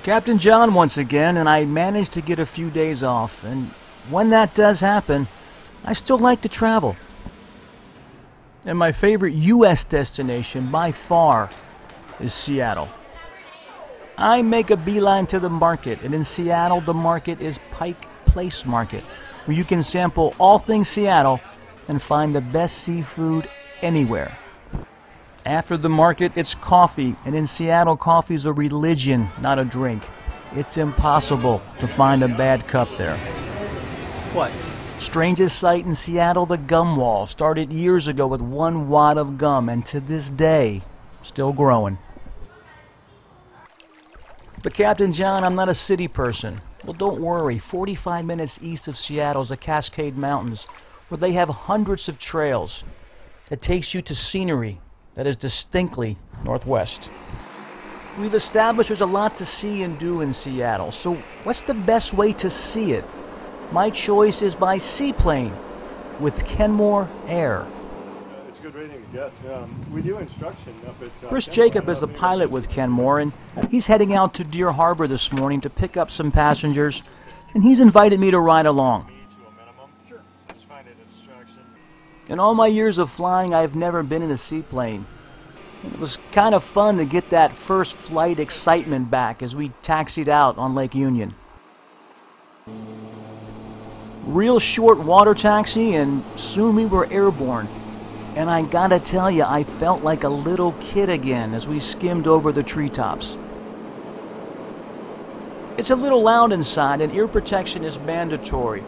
Captain John once again, and I managed to get a few days off, and when that does happen, I still like to travel. And my favorite U.S. destination by far is Seattle. I make a beeline to the market, and in Seattle the market is Pike Place Market, where you can sample all things Seattle and find the best seafood anywhere. After the market, it's coffee, and in Seattle, coffee's a religion, not a drink. It's impossible to find a bad cup there. What? Strangest sight in Seattle, the gum wall. Started years ago with 1 wad of gum, and to this day, still growing. But Captain John, I'm not a city person. Well, don't worry. 45 minutes east of Seattle is the Cascade Mountains, where they have hundreds of trails that takes you to scenery that is distinctly northwest. We've established there's a lot to see and do in Seattle, so what's the best way to see it? My choice is by Seaplane with Kenmore Air. It's a good rating to get. We do instruction up at... Chris Jacob is the pilot with Kenmore, and he's heading out to Deer Harbor this morning to pick up some passengers, and he's invited me to ride along. In all my years of flying, I've never been in a seaplane. It was kind of fun to get that first flight excitement back as we taxied out on Lake Union. Real short water taxi, and soon we were airborne. And I gotta tell you, I felt like a little kid again as we skimmed over the treetops. It's a little loud inside, and ear protection is mandatory.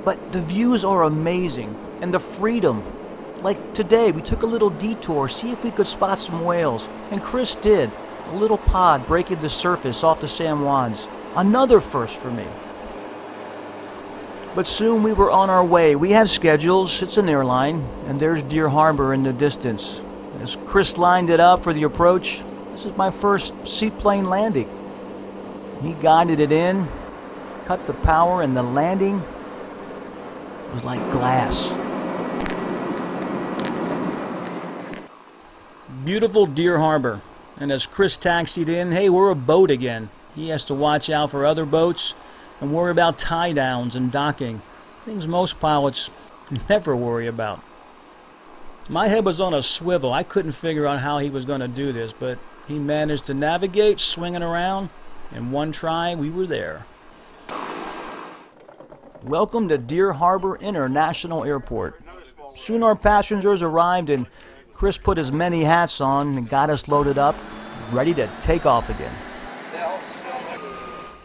But the views are amazing, and the freedom. Like today, we took a little detour, see if we could spot some whales, and Chris did. A little pod breaking the surface off the San Juans. Another first for me. But soon we were on our way. We have schedules, it's an airline, and there's Deer Harbor in the distance. As Chris lined it up for the approach, this is my first seaplane landing. He guided it in, cut the power, and the landing was like glass. Beautiful Deer Harbor, and as Chris taxied in, hey, we're a boat again. He has to watch out for other boats and worry about tie downs and docking, things most pilots never worry about. My head was on a swivel. I couldn't figure out how he was going to do this, but he managed to navigate, swinging around. In one try, we were there. Welcome to Deer Harbor International Airport. Soon our passengers arrived, and Chris put his many hats on and got us loaded up, ready to take off again.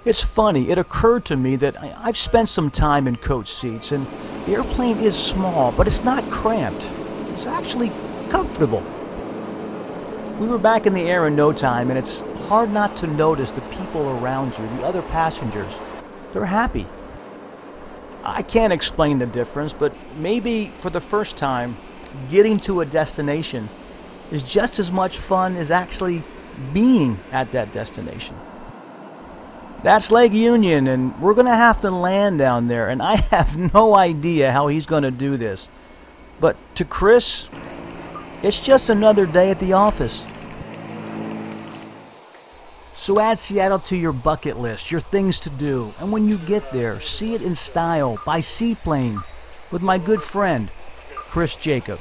It's funny, it occurred to me that I've spent some time in coach seats, and the airplane is small, but it's not cramped. It's actually comfortable. We were back in the air in no time, and it's hard not to notice the people around you, the other passengers. They're happy. I can't explain the difference, but maybe for the first time, getting to a destination is just as much fun as actually being at that destination. That's Lake Union, and we're going to have to land down there, and I have no idea how he's going to do this. But to Chris, it's just another day at the office. So add Seattle to your bucket list, your things to do, and when you get there, see it in style by Seaplane with my good friend, Chris Jacob.